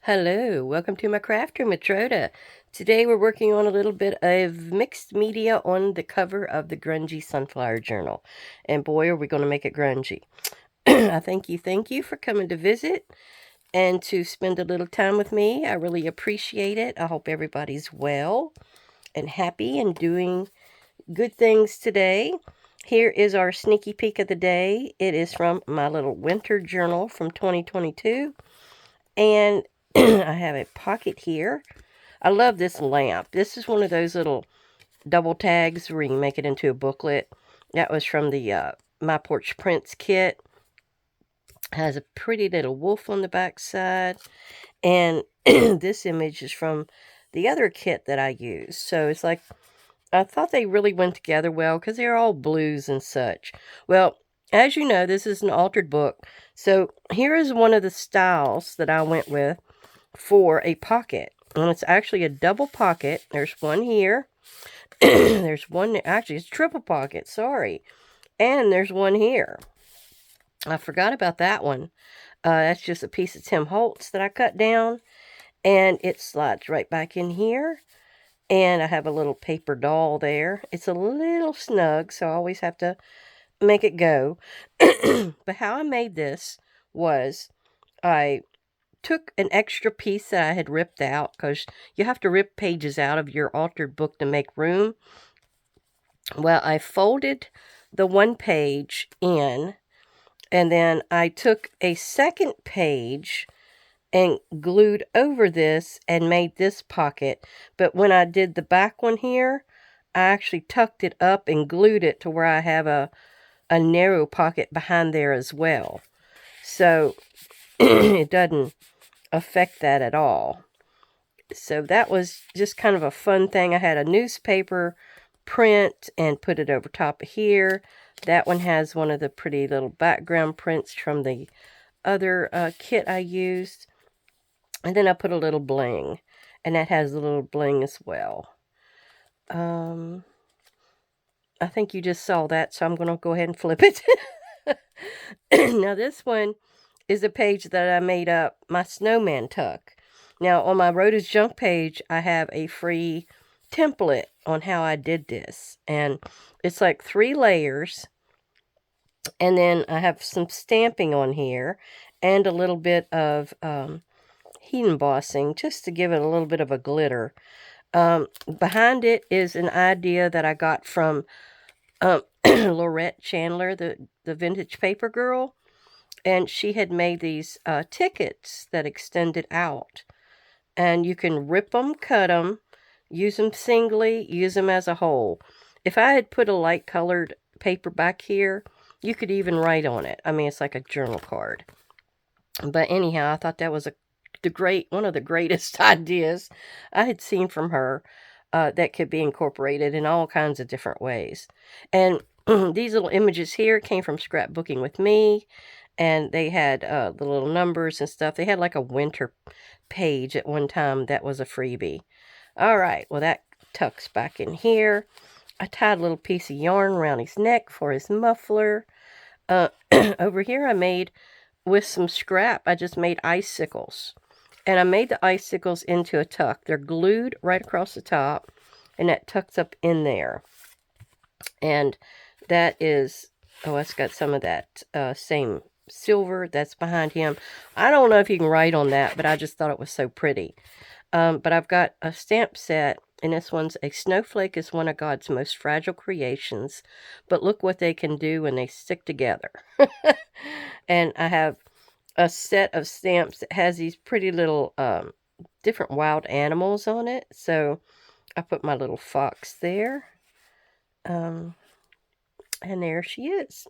Hello, welcome to my craft room with Troda. Today we're working on a little bit of mixed media on the cover of the Grungy Sunflower Journal. And boy, are we going to make it grungy. I thank you for coming to visit and to spend a little time with me. I really appreciate it. I hope everybody's well and happy and doing good things today. Here is our sneaky peek of the day. It is from my little winter journal from 2022. And I have a pocket here. I love this lamp. This is one of those little double tags where you can make it into a booklet. That was from the My Porch Prints kit. Has a pretty little wolf on the back side. And this image is from the other kit that I used. So it's like, I thought they really went together well because they're all blues and such. Well, as you know, this is an altered book. So here is one of the styles that I went with for a pocket. And it's actually a double pocket. There's one here. There's one, actually it's triple pocket, sorry. And there's one here. I forgot about that one. That's just a piece of Tim Holtz that I cut down. And it slides right back in here. And I have a little paper doll there. It's a little snug, so I always have to make it go. But how I made this was I took an extra piece that I had ripped out, because you have to rip pages out of your altered book to make room. Well, I folded the one page in, and then I took a second page and glued over this and made this pocket. But when I did the back one here, I actually tucked it up and glued it to where I have a narrow pocket behind there as well. So it doesn't affect that at all. So that was just kind of a fun thing. I had a newspaper print and put it over top of here. That one has one of the pretty little background prints from the other kit I used. And then I put a little bling, and that has a little bling as well. I think you just saw that, so I'm going to go ahead and flip it. Now this one is a page that I made up, my snowman tuck. Now on my Rhoda's Junk page, I have a free template on how I did this. And it's like 3 layers. And then I have some stamping on here and a little bit of heat embossing just to give it a little bit of a glitter. Behind it is an idea that I got from Laurette Chandler, the vintage paper girl. And she had made these tickets that extended out. And you can rip them, cut them, use them singly, use them as a whole. If I had put a light colored paper back here, you could even write on it. I mean, it's like a journal card. But anyhow, I thought that was one of the greatest ideas I had seen from her that could be incorporated in all kinds of different ways. And these little images here came from Scrapbooking with Me. And they had the little numbers and stuff. They had like a winter page at one time that was a freebie. All right, well, that tucks back in here. I tied a little piece of yarn around his neck for his muffler. Over here I made, with some scrap, I just made icicles. And I made the icicles into a tuck. They're glued right across the top, and that tucks up in there. And that is, oh, it's got some of that same silver that's behind him. I don't know if you can write on that, but I just thought it was so pretty. But I've got a stamp set, and this one's a snowflake is one of God's most fragile creations, but look what they can do when they stick together. And I have a set of stamps that has these pretty little different wild animals on it. So I put my little fox there. And there she is.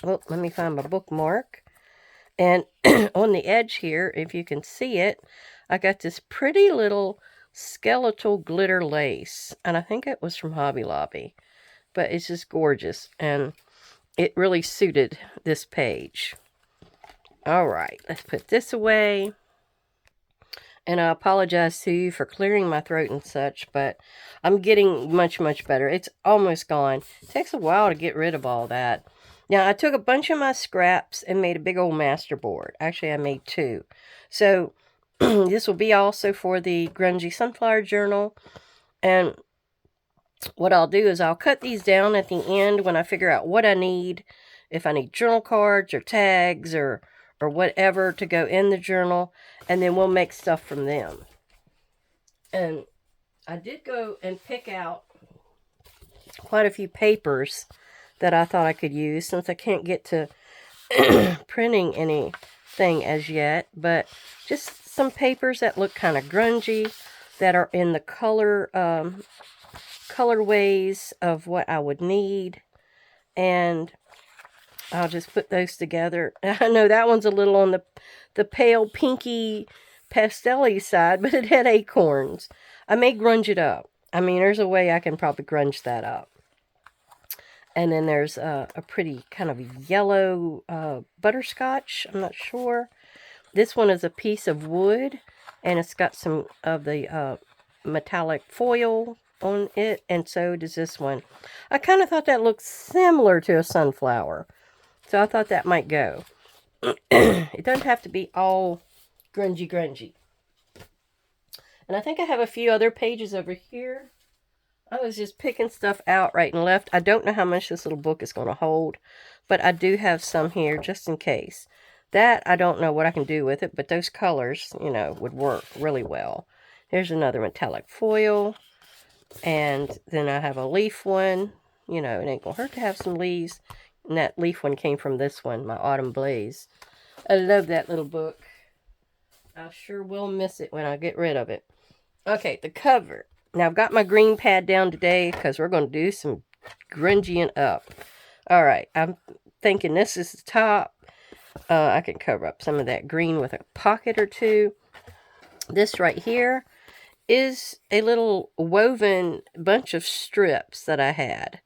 Well, let me find my bookmark. And on the edge here, if you can see it, I got this pretty little skeletal glitter lace. And I think it was from Hobby Lobby. But it's just gorgeous. And it really suited this page. All right, let's put this away. And I apologize to you for clearing my throat and such, but I'm getting much, much better. It's almost gone. It takes a while to get rid of all that. Now, I took a bunch of my scraps and made a big old master board. Actually, I made 2. So, This will be also for the Grungy Sunflower Journal. And what I'll do is I'll cut these down at the end when I figure out what I need. If I need journal cards or tags or whatever to go in the journal. And then we'll make stuff from them. And I did go and pick out quite a few papers that I thought I could use, since I can't get to printing anything as yet, but just some papers that look kind of grungy, that are in the colorways of what I would need, and I'll just put those together. I know that one's a little on the pale pinky pastel-y side, but it had acorns. I may grunge it up. I mean, there's a way I can probably grunge that up. And then there's a pretty kind of yellow butterscotch. I'm not sure. This one is a piece of wood, and it's got some of the metallic foil on it, and so does this one. I kind of thought that looked similar to a sunflower, so I thought that might go. It doesn't have to be all grungy. And I think I have a few other pages over here. I was just picking stuff out right and left. I don't know how much this little book is going to hold, but I do have some here just in case. That, I don't know what I can do with it, but those colors, you know, would work really well. Here's another metallic foil, and then I have a leaf one. You know, it ain't going to hurt to have some leaves. And that leaf one came from this one, my Autumn Blaze. I love that little book. I sure will miss it when I get rid of it. Okay, the cover. Now, I've got my green pad down today because we're going to do some grungying up. All right, I'm thinking this is the top. I can cover up some of that green with a pocket or two. This right here is a little woven bunch of strips that I had.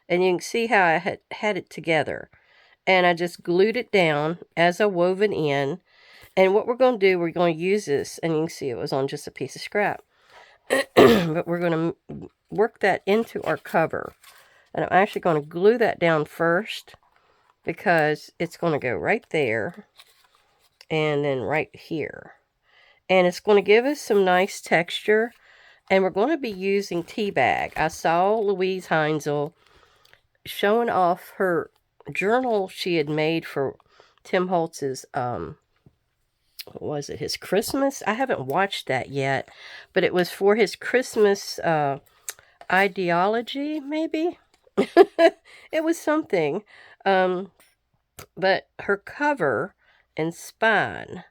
And you can see how I had it together. And I just glued it down as I wove it in. And what we're going to do, we're going to use this, and you can see it was on just a piece of scrap. But we're going to work that into our cover. And I'm actually going to glue that down first, because it's going to go right there and then right here. And it's going to give us some nice texture. And we're going to be using tea bag. I saw Louise Heinzel showing off her journal she had made for Tim Holtz's what was it, his Christmas? I haven't watched that yet, but it was for his Christmas ideology, maybe? It was something. But her cover and spine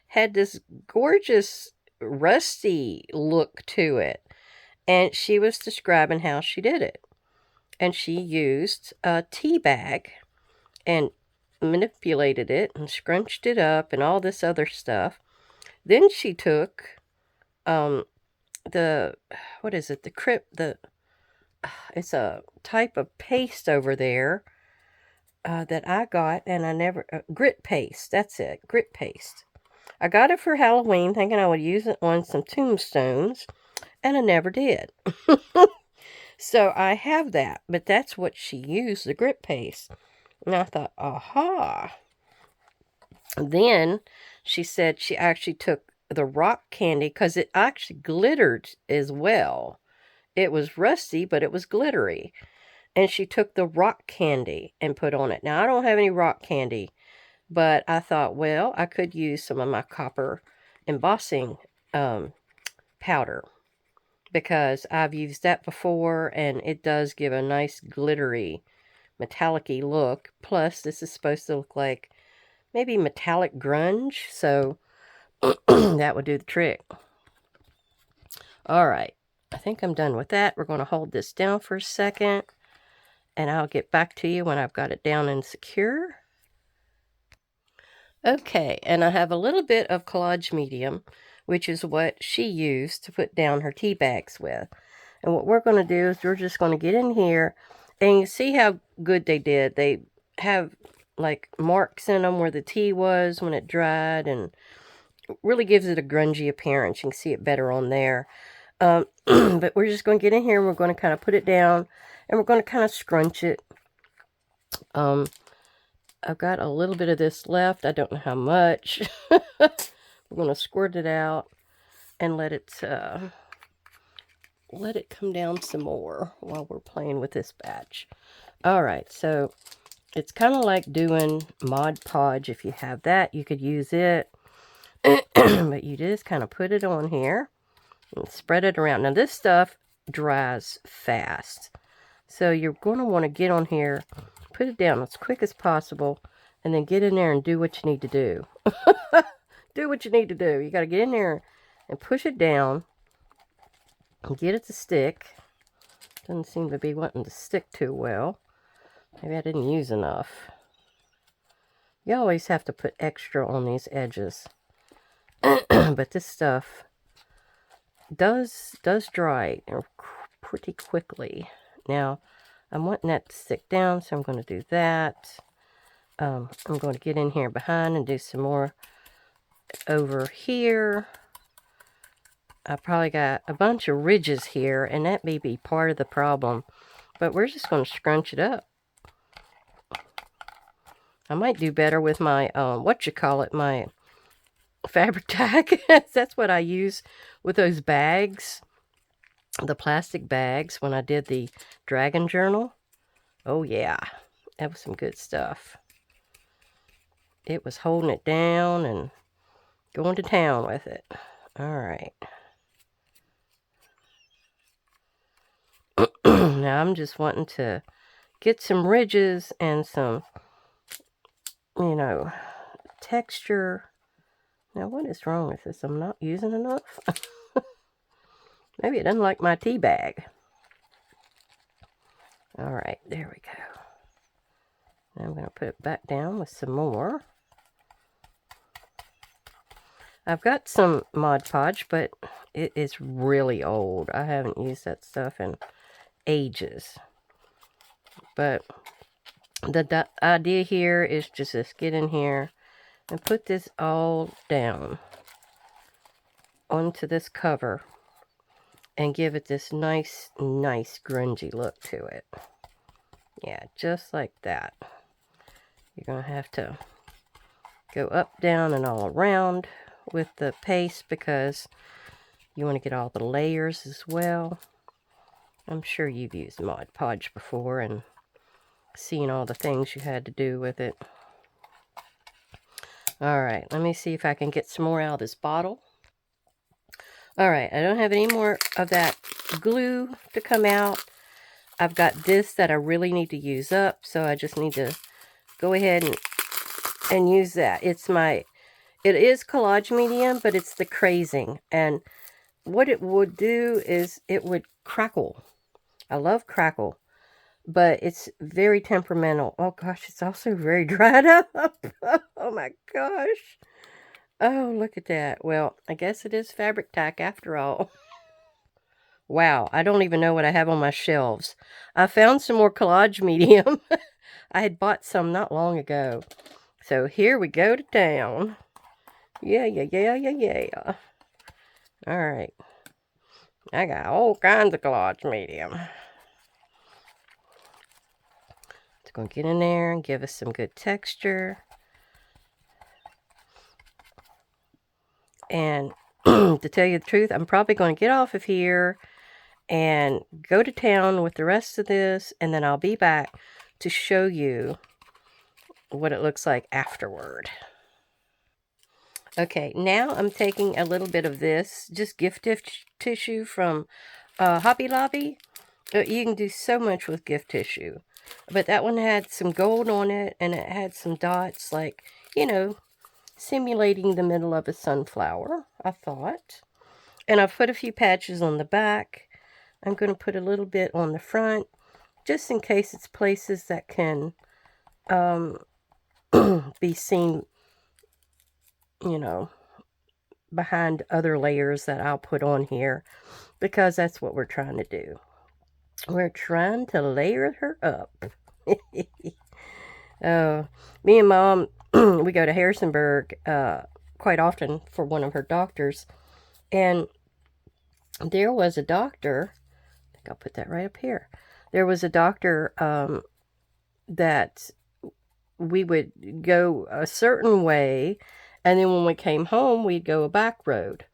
had this gorgeous rusty look to it. And she was describing how she did it. And she used a tea bag and manipulated it and scrunched it up and all this other stuff. Then she took what is it, it's a type of paste over there that I got, and I never, grit paste, that's it, grit paste. I got it for Halloween thinking I would use it on some tombstones, and I never did. So I have that, but that's what she used, the grit paste. And I thought, aha. Then she said she actually took the rock candy, because it actually glittered as well. It was rusty, but it was glittery. And she took the rock candy and put on it. Now, I don't have any rock candy, but I thought, well, I could use some of my copper embossing powder, because I've used that before, and it does give a nice glittery, metallic-y look. Plus, this is supposed to look like maybe metallic grunge, so that would do the trick. All right, I think I'm done with that. We're going to hold this down for a second, and I'll get back to you when I've got it down and secure. Okay, and I have a little bit of collage medium, which is what she used to put down her tea bags with. And what we're going to do is we're just going to get in here, and you see how good they did. They have like marks in them where the tea was when it dried, and it really gives it a grungy appearance. You can see it better on there. But we're just going to get in here, and we're going to kind of put it down, and we're going to kind of scrunch it. I've got a little bit of this left. I don't know how much. We're going to squirt it out and let it come down some more while we're playing with this batch. Alright, so it's kind of like doing Mod Podge. If you have that, you could use it. But you just kind of put it on here and spread it around. Now this stuff dries fast, so you're going to want to get on here, put it down as quick as possible, and then get in there and do what you need to do. Do what you need to do. You got to get in there and push it down and get it to stick. Doesn't seem to be wanting to stick too well. Maybe I didn't use enough. You always have to put extra on these edges. But this stuff does dry pretty quickly. Now, I'm wanting that to stick down, so I'm going to do that. I'm going to get in here behind and do some more over here. I probably got a bunch of ridges here, and that may be part of the problem. But we're just going to scrunch it up. I might do better with my, my fabric tack. That's what I use with those bags. The plastic bags when I did the dragon journal. Oh yeah, that was some good stuff. It was holding it down and going to town with it. Alright. Now I'm just wanting to get some ridges and some, texture. Now what is wrong with this? I'm not using enough. Maybe it doesn't like my tea bag. Alright, there we go. Now I'm going to put it back down with some more. I've got some Mod Podge, but it is really old. I haven't used that stuff in ages. But the idea here is just to get in here and put this all down onto this cover and give it this nice grungy look to it. Yeah, just like that. You're going to have to go up, down, and all around with the paste because you want to get all the layers as well. I'm sure you've used Mod Podge before and seen all the things you had to do with it. Alright, let me see if I can get some more out of this bottle. Alright, I don't have any more of that glue to come out. I've got this that I really need to use up, so I just need to go ahead and use that. It is collage medium, but it's the crazing. And what it would do is it would crackle. I love crackle, but it's very temperamental. Oh gosh, it's also very dried up. Oh my gosh. Oh, look at that. Well, I guess it is fabric tack after all. Wow, I don't even know what I have on my shelves. I found some more collage medium. I had bought some not long ago. So here we go to town. Yeah. Alright. I got all kinds of collage medium. It's going to get in there and give us some good texture. And to tell you the truth, I'm probably going to get off of here and go to town with the rest of this, and then I'll be back to show you what it looks like afterward. Okay, now I'm taking a little bit of this, just gift tissue from Hobby Lobby. You can do so much with gift tissue. But that one had some gold on it, and it had some dots, like, simulating the middle of a sunflower, I thought. And I've put a few patches on the back. I'm going to put a little bit on the front, just in case it's places that can be seen, behind other layers that I'll put on here, because that's what we're trying to do. We're trying to layer her up. Me and Mom, we go to Harrisonburg quite often for one of her doctors, and there was a doctor, I think I'll put that right up here. There was a doctor that we would go a certain way, And then when we came home, we'd go a back road.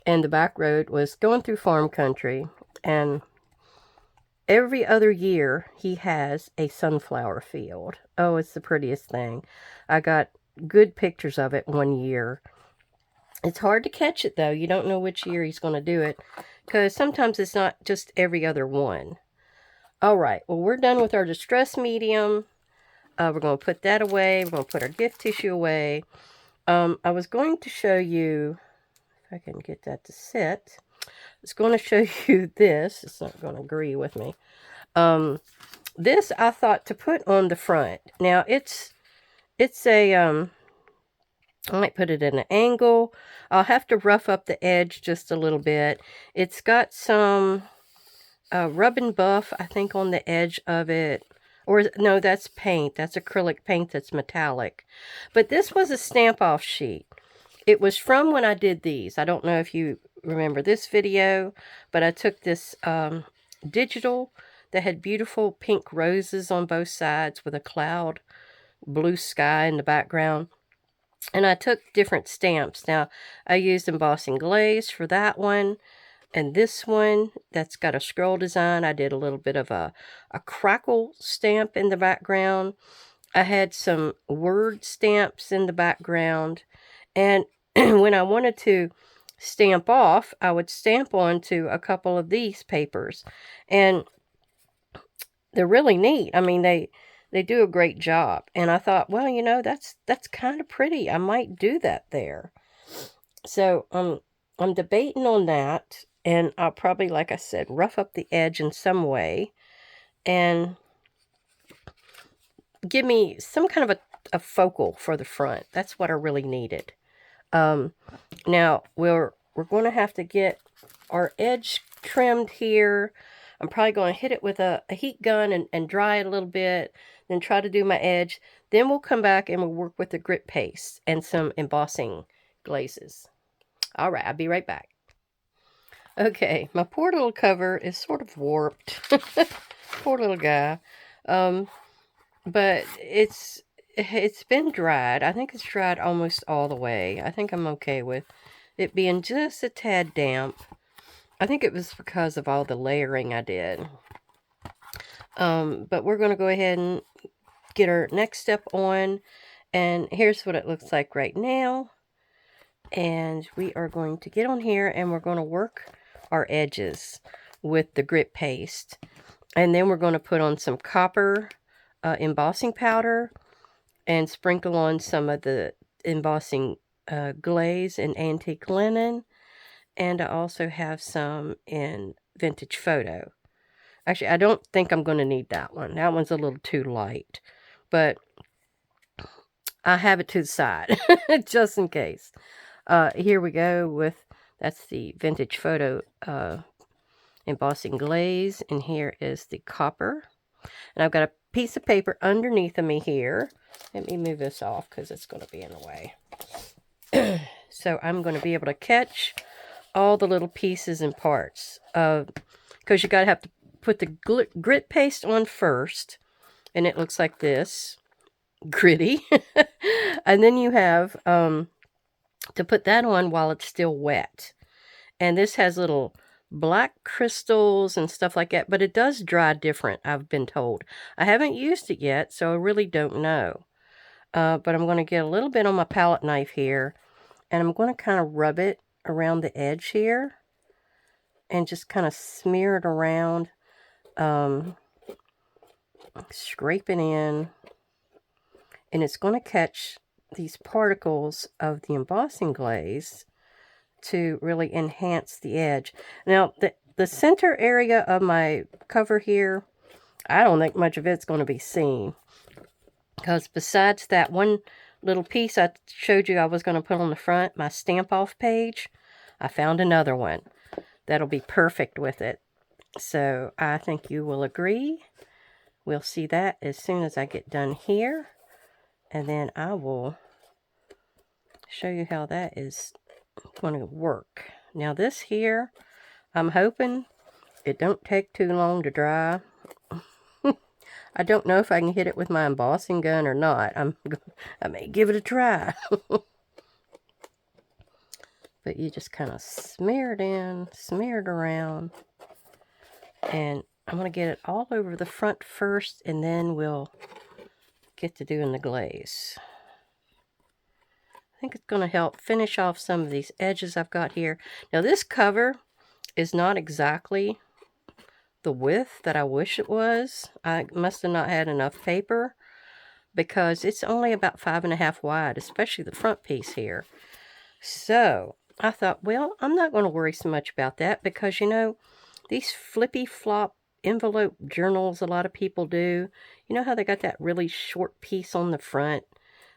And the back road was going through farm country. And every other year, he has a sunflower field. Oh, it's the prettiest thing. I got good pictures of it one year. It's hard to catch it, though. You don't know which year he's going to do it, because sometimes it's not just every other one. All right, well, we're done with our distress medium. We're going to put that away. We're going to put our gift tissue away. I was going to show you, if I can get that to sit, I was going to show you this. It's not going to agree with me. This I thought to put on the front. Now, it's a, I might put it at an angle. I'll have to rough up the edge just a little bit. It's got some rub and buff, I think, on the edge of it. Or, no, that's paint. That's acrylic paint that's metallic. But this was a stamp-off sheet. It was from when I did these. I don't know if you remember this video, but I took this digital that had beautiful pink roses on both sides with a cloud, blue sky in the background. And I took different stamps. Now, I used embossing glaze for that one. And this one, that's got a scroll design. I did a little bit of a crackle stamp in the background. I had some word stamps in the background. And when I wanted to stamp off, I would stamp onto a couple of these papers. And they're really neat. I mean, they do a great job. And I thought, well, you know, that's kind of pretty. I might do that there. So I'm debating on that. And I'll probably, like I said, rough up the edge in some way. And give me some kind of a focal for the front. That's what I really needed. Now, we're going to have to get our edge trimmed here. I'm probably going to hit it with a heat gun and dry it a little bit, then try to do my edge. Then we'll come back and we'll work with the grit paste and some embossing glazes. All right, I'll be right back. Okay, my poor little cover is sort of warped. Poor little guy. But it's been dried. I think it's dried almost all the way. I think I'm okay with it being just a tad damp. I think it was because of all the layering I did. But we're going to go ahead and get our next step on. And here's what it looks like right now. And we are going to get on here and we're going to work our edges with the grit paste. And then we're going to put on some copper embossing powder and sprinkle on some of the embossing glaze in antique linen. And I also have some in vintage photo. Actually, I don't think I'm going to need that one. That one's a little too light. But I have it to the side, just in case. Here we go with, that's the vintage photo embossing glaze. And here is the copper. And I've got a piece of paper underneath of me here. Let me move this off because it's going to be in the way. So I'm going to be able to catch all the little pieces and parts. Because you got to have to put the grit paste on first. And it looks like this. Gritty. And then you have to put that on while it's still wet. And this has little black crystals and stuff like that, but it does dry different, I've been told. I haven't used it yet, so I really don't know. But I'm going to get a little bit on my palette knife here, and I'm going to kind of rub it around the edge here, and just kind of smear it around, scrape it in, and it's going to catch these particles of the embossing glaze to really enhance the edge. Now, the center area of my cover here, I don't think much of it's going to be seen. Because besides that one little piece I showed you I was going to put on the front, my stamp off page, I found another one that'll be perfect with it. So I think you will agree. We'll see that as soon as I get done here. And then I will show you how that is going to work. Now this here, I'm hoping it don't take too long to dry. I don't know if I can hit it with my embossing gun or not. I may give it a try. But you just kind of smear it in, smear it around. And I'm going to get it all over the front first, and then we'll get to doing the glaze. I think it's going to help finish off some of these edges I've got here. Now this cover is not exactly the width that I wish it was. I must have not had enough paper, because it's only about 5.5 wide, especially the front piece here. So I thought, well, I'm not going to worry so much about that, because, you know, these flippy flop envelope journals a lot of people do, you know how they got that really short piece on the front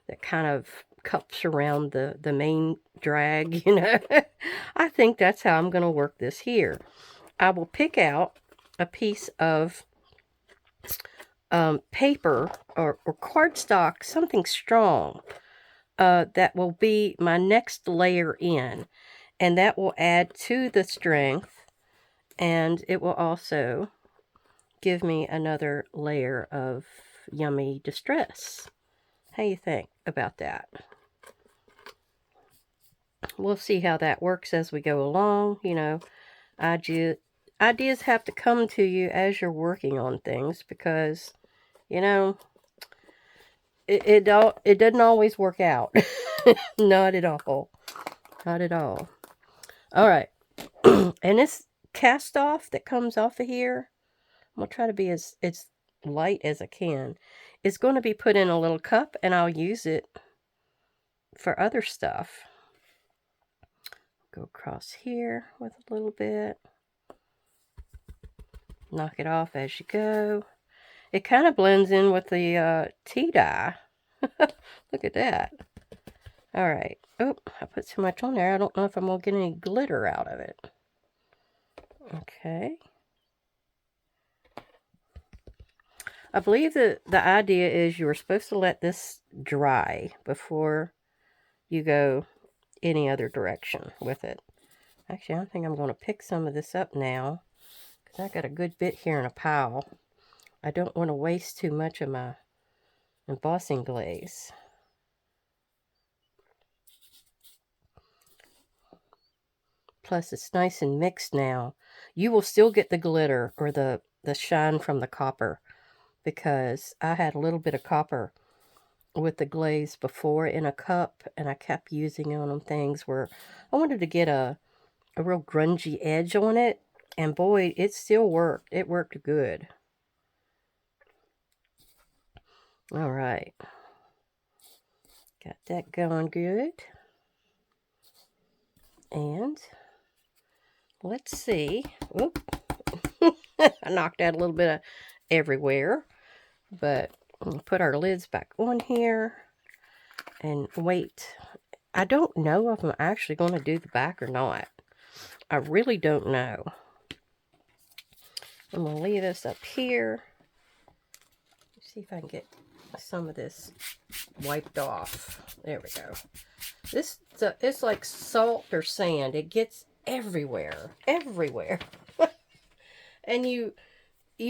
that kind of cups around the main drag, you know? I think that's how I'm going to work this here. I will pick out a piece of paper or cardstock, something strong, that will be my next layer in, and that will add to the strength, and it will also give me another layer of yummy distress. How you think about that? We'll see how that works as we go along. You know, ideas have to come to you as you're working on things, because, you know, it doesn't always work out. Not at all. Not at all. All right. And this cast off that comes off of here, I'm going to try to be as light as I can. It's going to be put in a little cup, and I'll use it for other stuff. Go across here with a little bit. Knock it off as you go. It kind of blends in with the tea dye. Look at that. All right. Oh, I put too much on there. I don't know if I'm going to get any glitter out of it. Okay. I believe that the idea is you were supposed to let this dry before you go any other direction with it. Actually, I think I'm going to pick some of this up now, because I got a good bit here in a pile. I don't want to waste too much of my embossing glaze. Plus, it's nice and mixed now. You will still get the glitter or the shine from the copper, because I had a little bit of copper with the glaze before in a cup, and I kept using it on things where I wanted to get a real grungy edge on it, and boy, it still worked. It worked good. All right. Got that going good. And let's see. Oop. I knocked out a little bit of everywhere, but we'll put our lids back on here and wait. I don't know if I'm actually going to do the back or not. I really don't know. I'm going to leave this up here. Let's see if I can get some of this wiped off. There we go. It's like salt or sand. It gets everywhere. Everywhere. And you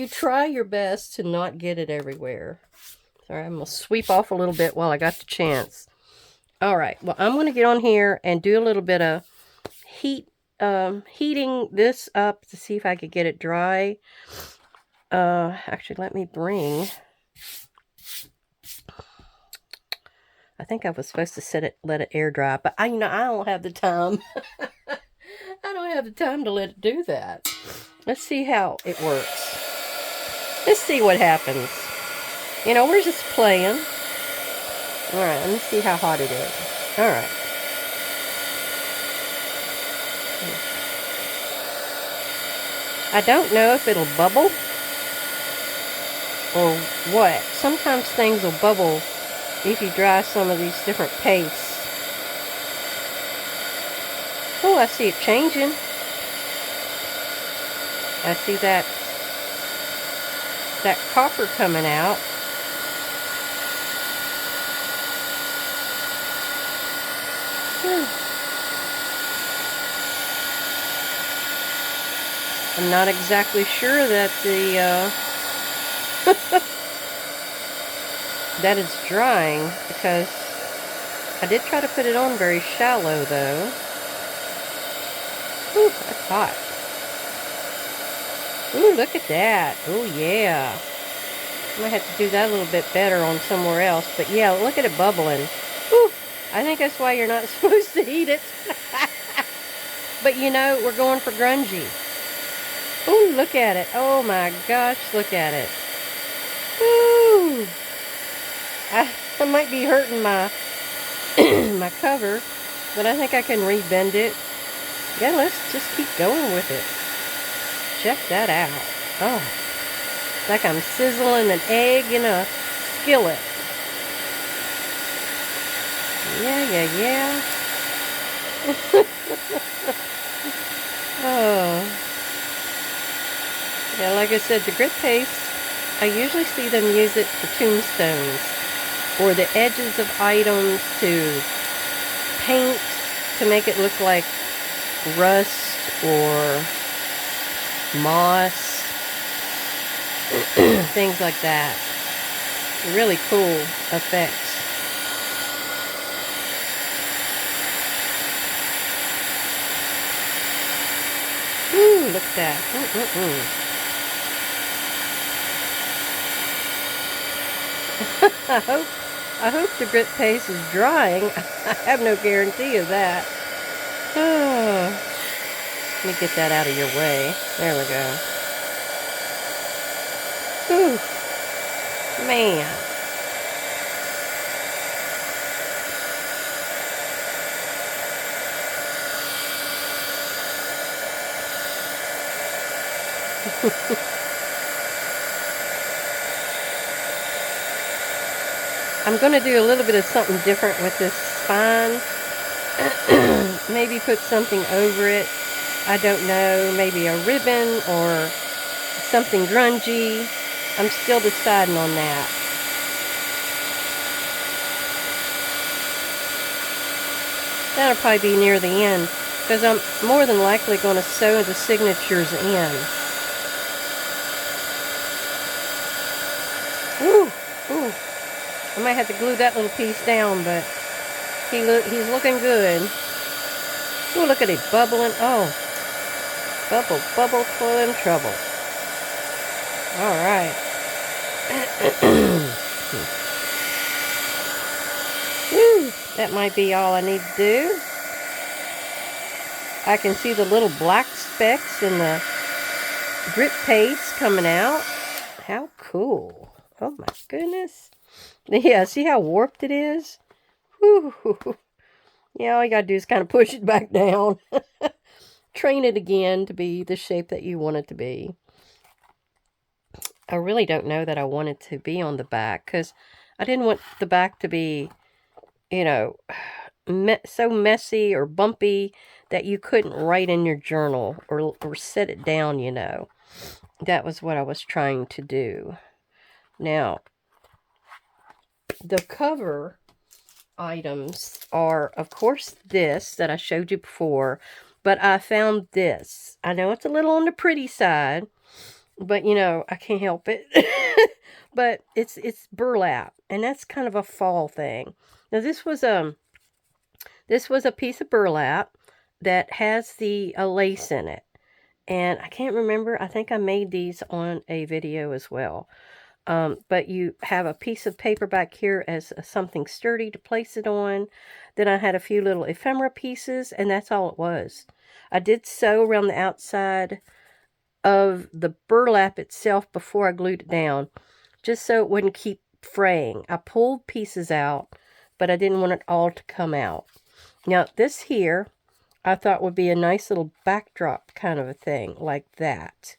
try your best to not get it everywhere. Sorry, I'm going to sweep off a little bit while I got the chance. All right. Well, I'm going to get on here and do a little bit of heating this up to see if I could get it dry. Actually, let me bring... I think I was supposed to let it air dry, but I don't have the time. I don't have the time to let it do that. Let's see how it works. Let's see what happens. You know, we're just playing. All right, let me see how hot it is. All right. I don't know if it'll bubble or what. Sometimes things will bubble if you dry some of these different pastes. Oh, I see it changing. I see that copper coming out. I'm not exactly sure that that it's drying, because I did try to put it on very shallow though. Ooh, that's hot. Ooh, look at that. Oh, yeah. I might have to do that a little bit better on somewhere else. But yeah, look at it bubbling. Ooh, I think that's why you're not supposed to eat it. But you know, we're going for grungy. Ooh, look at it. Oh my gosh, look at it. Ooh. I might be hurting my my cover, but I think I can rebend it. Yeah, let's just keep going with it. Check that out. Oh, it's like I'm sizzling an egg in a skillet. Yeah. Oh. Yeah, like I said, the grit paste, I usually see them use it for tombstones or the edges of items to paint to make it look like rust or moss, things like that. Really cool effects. Ooh, look at that. I hope the grit paste is drying. I have no guarantee of that. Oh, let me get that out of your way. There we go. Ooh, man. I'm going to do a little bit of something different with this spine. Maybe put something over it. I don't know. Maybe a ribbon or something grungy. I'm still deciding on that. That'll probably be near the end because I'm more than likely going to sew the signatures in. Ooh. I might have to glue that little piece down, but he's looking good. Ooh, look at it bubbling. Oh, bubble, full in trouble. All right. Woo, that might be all I need to do. I can see the little black specks in the grit paste coming out. How cool. Oh my goodness. Yeah, see how warped it is? Whew. Yeah, all you gotta do is kind of push it back down. Train it again to be the shape that you want it to be. I really don't know that I want it to be on the back because I didn't want the back to be, you know, so messy or bumpy that you couldn't write in your journal or set it down, you know. That was what I was trying to do. Now, the cover items are, of course, this that I showed you before, but I found this. I know it's a little on the pretty side, but you know, I can't help it. But it's burlap, and that's kind of a fall thing. Now this was a piece of burlap that has the lace in it. And I can't remember, I think I made these on a video as well. But you have a piece of paper back here as something sturdy to place it on. Then I had a few little ephemera pieces, and that's all it was. I did sew around the outside of the burlap itself before I glued it down, just so it wouldn't keep fraying. I pulled pieces out, but I didn't want it all to come out. Now, this here, I thought would be a nice little backdrop kind of a thing, like that.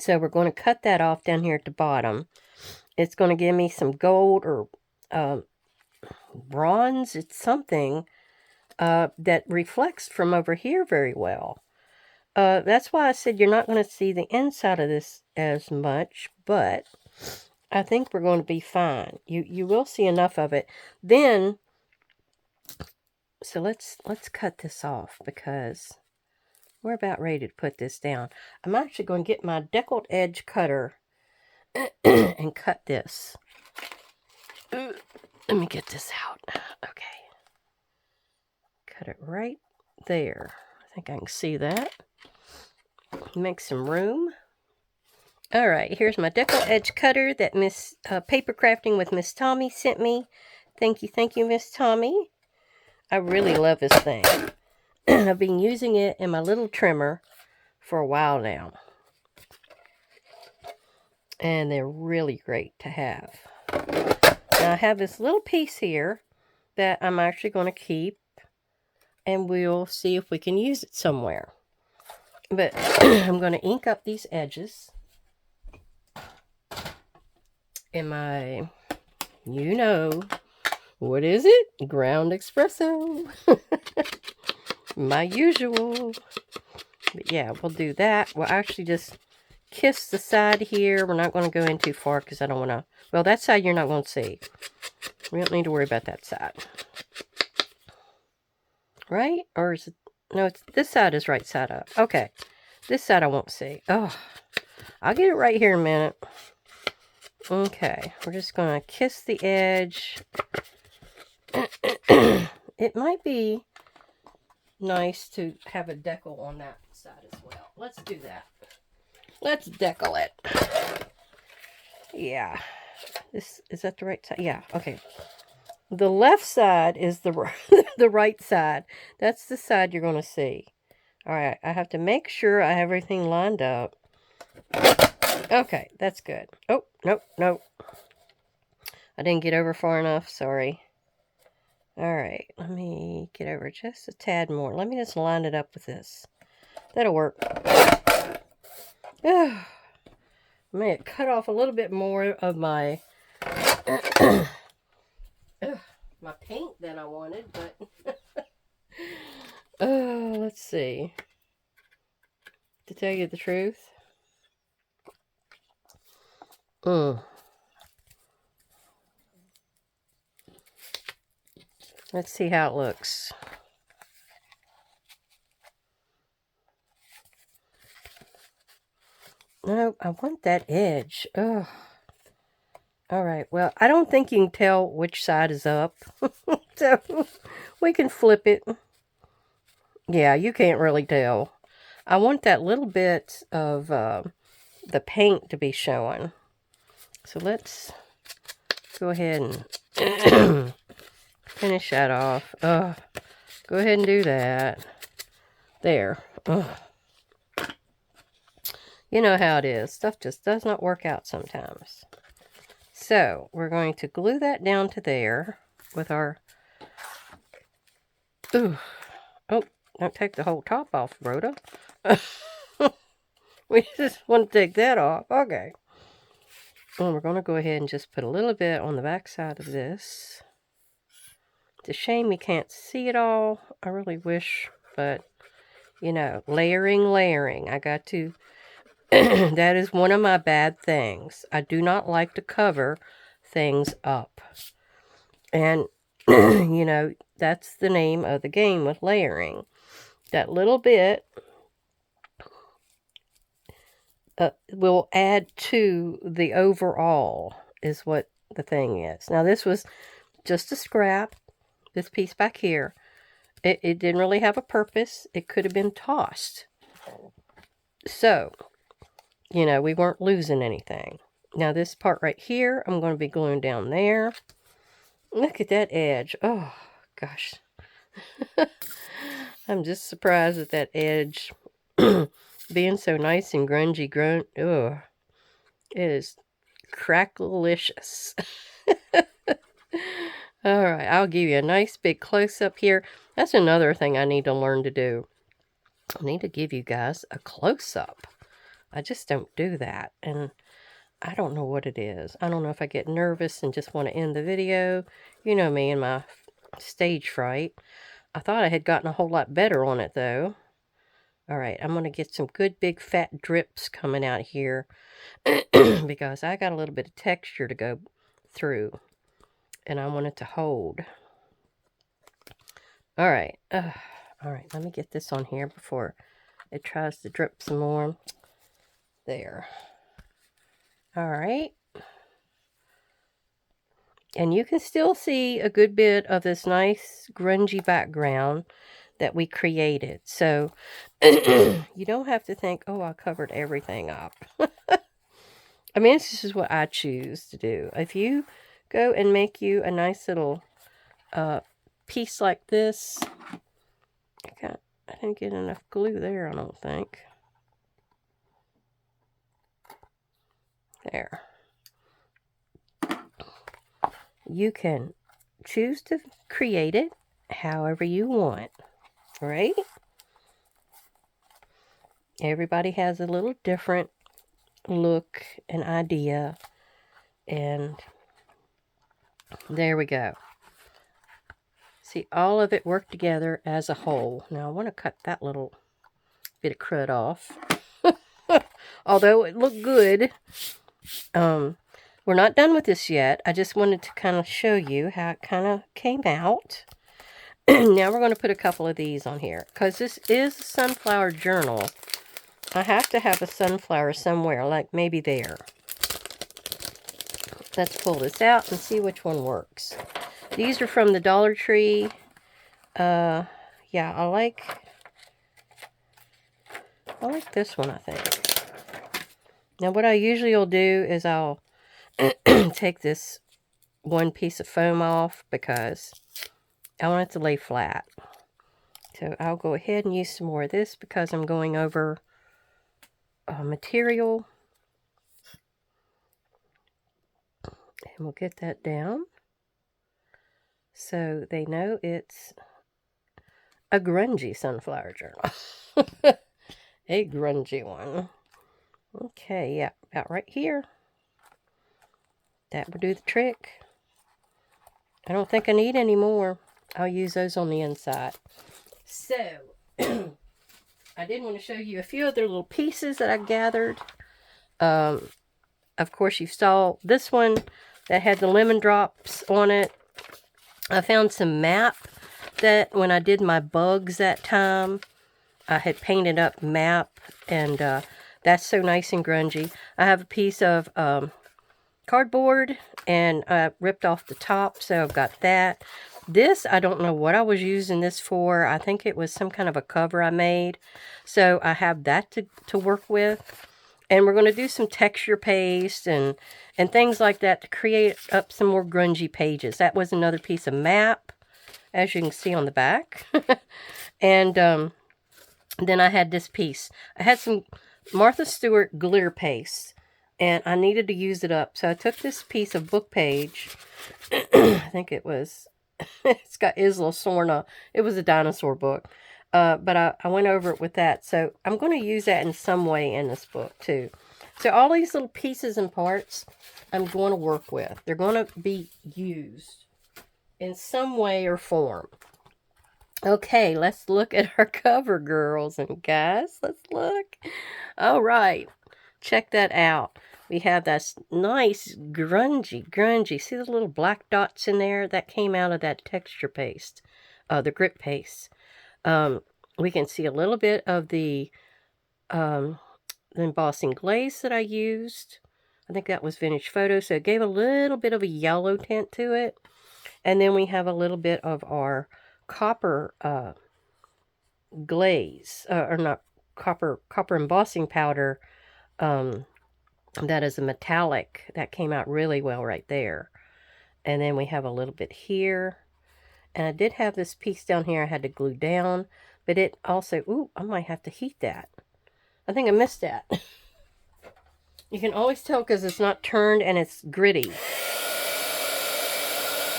So we're going to cut that off down here at the bottom. It's going to give me some gold or bronze. It's something that reflects from over here very well. That's why I said you're not going to see the inside of this as much, but I think we're going to be fine. You will see enough of it. Then, so let's cut this off because we're about ready to put this down. I'm actually going to get my deckled edge cutter and cut this. Let me get this out. Okay. Cut it right there. I think I can see that. Make some room. All right, here's my decal edge cutter that Miss Paper Crafting with Miss Tommy sent me. Thank you, Miss Tommy. I really love this thing. I've been using it in my little trimmer for a while now. And they're really great to have. Now I have this little piece here that I'm actually going to keep. And we'll see if we can use it somewhere. But I'm going to ink up these edges in my, you know, what is it? Ground espresso. My usual. But yeah, we'll do that. We'll actually just kiss the side here. We're not going to go in too far because I don't want to. Well, that side you're not going to see. We don't need to worry about that side. Right? Or is it? No, it's this side is right side up. Okay. This side I won't see. Oh, I'll get it right here in a minute. Okay. We're just going to kiss the edge. It might be nice to have a decal on that side as well. Let's do that. Let's decal it. Yeah. Is that the right side? Yeah. Okay. The left side is the the right side. That's the side you're going to see. All right. I have to make sure I have everything lined up. Okay. That's good. Oh, nope. I didn't get over far enough. Sorry. All right. Let me get over just a tad more. Let me just line it up with this. That'll work. I may have cut off a little bit more of my my paint than I wanted, but let's see. To tell you the truth, let's see how it looks. No, I want that edge. Oh. All right. Well, I don't think you can tell which side is up. So we can flip it. Yeah, you can't really tell. I want that little bit of the paint to be showing. So let's go ahead and finish that off. Go ahead and do that. There. Ugh. You know how it is. Stuff just does not work out sometimes. So, we're going to glue that down to there with our... Ooh. Oh, don't take the whole top off, Rhoda. We just want to take that off. Okay. And we're going to go ahead and just put a little bit on the back side of this. It's a shame you can't see it all. I really wish, but, you know, layering. I got to... That is one of my bad things. I do not like to cover things up. And, you know, that's the name of the game with layering. That little bit will add to the overall, is what the thing is. Now, this was just a scrap. This piece back here. It didn't really have a purpose. It could have been tossed. So... You know, we weren't losing anything. Now, this part right here, I'm going to be gluing down there. Look at that edge. Oh, gosh. I'm just surprised at that edge being so nice and grungy. Ugh. It is cracklicious. All right, I'll give you a nice big close-up here. That's another thing I need to learn to do. I need to give you guys a close-up. I just don't do that, and I don't know what it is. I don't know if I get nervous and just want to end the video. You know me and my stage fright. I thought I had gotten a whole lot better on it, though. All right, I'm going to get some good big fat drips coming out here because I got a little bit of texture to go through, and I want it to hold. All right, let me get this on here before it tries to drip some more. There. All right. And you can still see a good bit of this nice grungy background that we created. So you don't have to think, oh, I covered everything up. I mean, this is what I choose to do. If you go and make you a nice little piece like this, I didn't get enough glue there, I don't think. There. You can choose to create it however you want, right? Everybody has a little different look and idea, and there we go. See, all of it worked together as a whole. Now I want to cut that little bit of crud off. Although it looked good. We're not done with this yet. I just wanted to kind of show you how it kind of came out. Now we're going to put a couple of these on here, because this is a sunflower journal. I have to have a sunflower somewhere, like maybe there. Let's pull this out and see which one works. These are from the Dollar Tree. Yeah, I like this one, I think. Now what I usually will do is I'll take this one piece of foam off because I want it to lay flat. So I'll go ahead and use some more of this because I'm going over material. And we'll get that down so they know it's a grungy sunflower journal. A grungy one. Okay, yeah, about right here. That will do the trick. I don't think I need any more. I'll use those on the inside. So, I did want to show you a few other little pieces that I gathered. Of course, you saw this one that had the lemon drops on it. I found some map that when I did my bugs that time, I had painted up map, and that's so nice and grungy. I have a piece of cardboard, and I ripped off the top, so I've got that. This, I don't know what I was using this for. I think it was some kind of a cover I made. So I have that to work with. And we're going to do some texture paste and things like that to create up some more grungy pages. That was another piece of map, as you can see on the back. And then I had this piece. I had some Martha Stewart glitter paste, and I needed to use it up. So I took this piece of book page. I think it was, it's got Isla Sorna. It was a dinosaur book. But I went over it with that. So I'm going to use that in some way in this book too. So all these little pieces and parts I'm going to work with. They're going to be used in some way or form. Okay, let's look at our cover, girls and guys. Let's look. All right. Check that out. We have that nice grungy. See the little black dots in there? That came out of that texture paste, the grip paste. We can see a little bit of the embossing glaze that I used. I think that was Vintage Photo, so it gave a little bit of a yellow tint to it. And then we have a little bit of our copper glaze, or not copper embossing powder. That is a metallic. That came out really well right there. And then we have a little bit here. And I did have this piece down here I had to glue down. But it also, ooh, I might have to heat that. I think I missed that. You can always tell because it's not turned and it's gritty.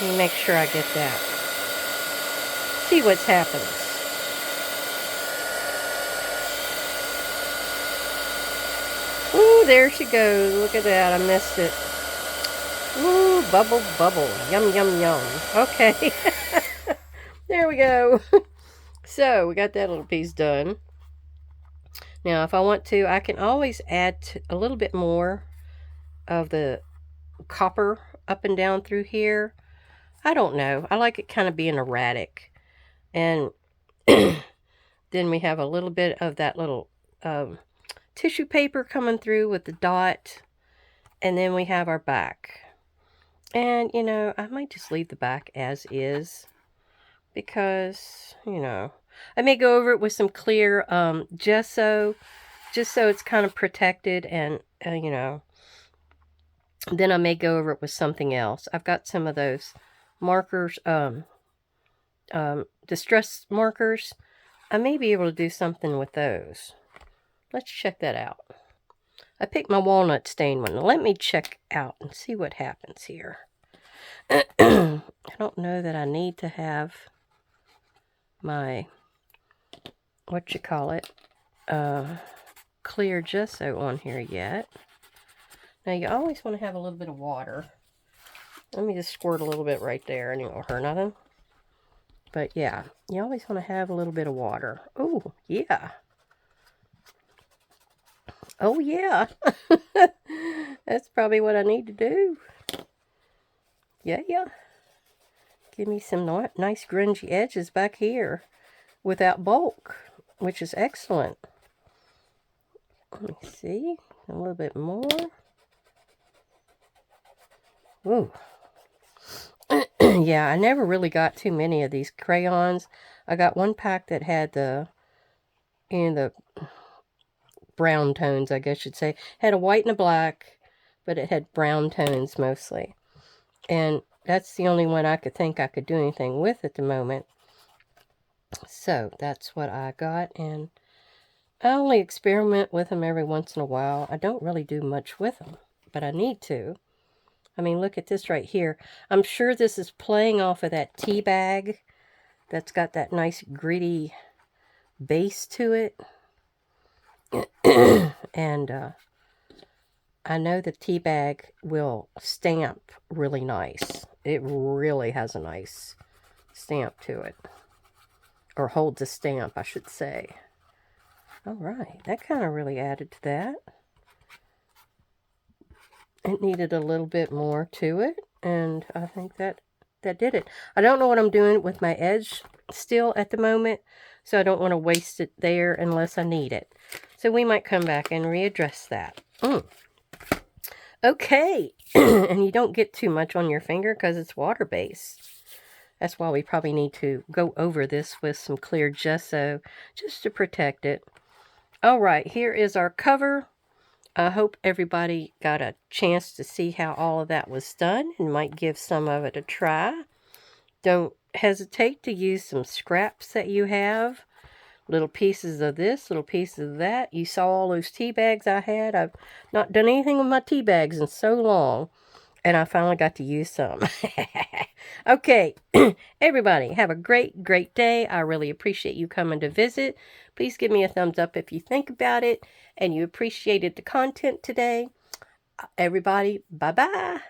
Let me make sure I get that. See what's happening. Ooh, there she goes. Look at that. I missed it. Ooh, bubble. Yum. Okay. There we go. So, we got that little piece done. Now, if I want to, I can always add a little bit more of the copper up and down through here. I don't know. I like it kind of being erratic. And then we have a little bit of that little tissue paper coming through with the dot. And then we have our back. And, you know, I might just leave the back as is. Because, you know, I may go over it with some clear gesso, just so it's kind of protected, and you know, then I may go over it with something else. I've got some of those markers, distress markers. I may be able to do something with those. Let's check that out. I picked my walnut stain one. Let me check out and see what happens here. I don't know that I need to have my, clear gesso on here yet. Now you always want to have a little bit of water. Let me just squirt a little bit right there, and it won't hurt nothing. But yeah, you always want to have a little bit of water. Oh, yeah. Oh, yeah. That's probably what I need to do. Yeah. Give me some nice grungy edges back here without bulk, which is excellent. Let me see. A little bit more. Ooh. Yeah, I never really got too many of these crayons. I got one pack that had the brown tones, I guess you'd say. Had a white and a black, but it had brown tones mostly. And that's the only one I could think I could do anything with at the moment. So that's what I got, and I only experiment with them every once in a while. I don't really do much with them, but I need to. I mean, look at this right here. I'm sure this is playing off of that tea bag that's got that nice gritty base to it. And I know the tea bag will stamp really nice. It really has a nice stamp to it. Or holds a stamp, I should say. Alright, that kind of really added to that. It needed a little bit more to it, and I think that did it. I don't know what I'm doing with my edge still at the moment, so I don't want to waste it there unless I need it. So we might come back and readdress that. Okay, and you don't get too much on your finger because it's water-based. That's why we probably need to go over this with some clear gesso just to protect it. All right, here is our cover. I hope everybody got a chance to see how all of that was done and might give some of it a try. Don't hesitate to use some scraps that you have. Little pieces of this, little pieces of that. You saw all those tea bags I had. I've not done anything with my tea bags in so long, and I finally got to use some. Okay, everybody, have a great, great day. I really appreciate you coming to visit. Please give me a thumbs up if you think about it and you appreciated the content today. Everybody, bye-bye.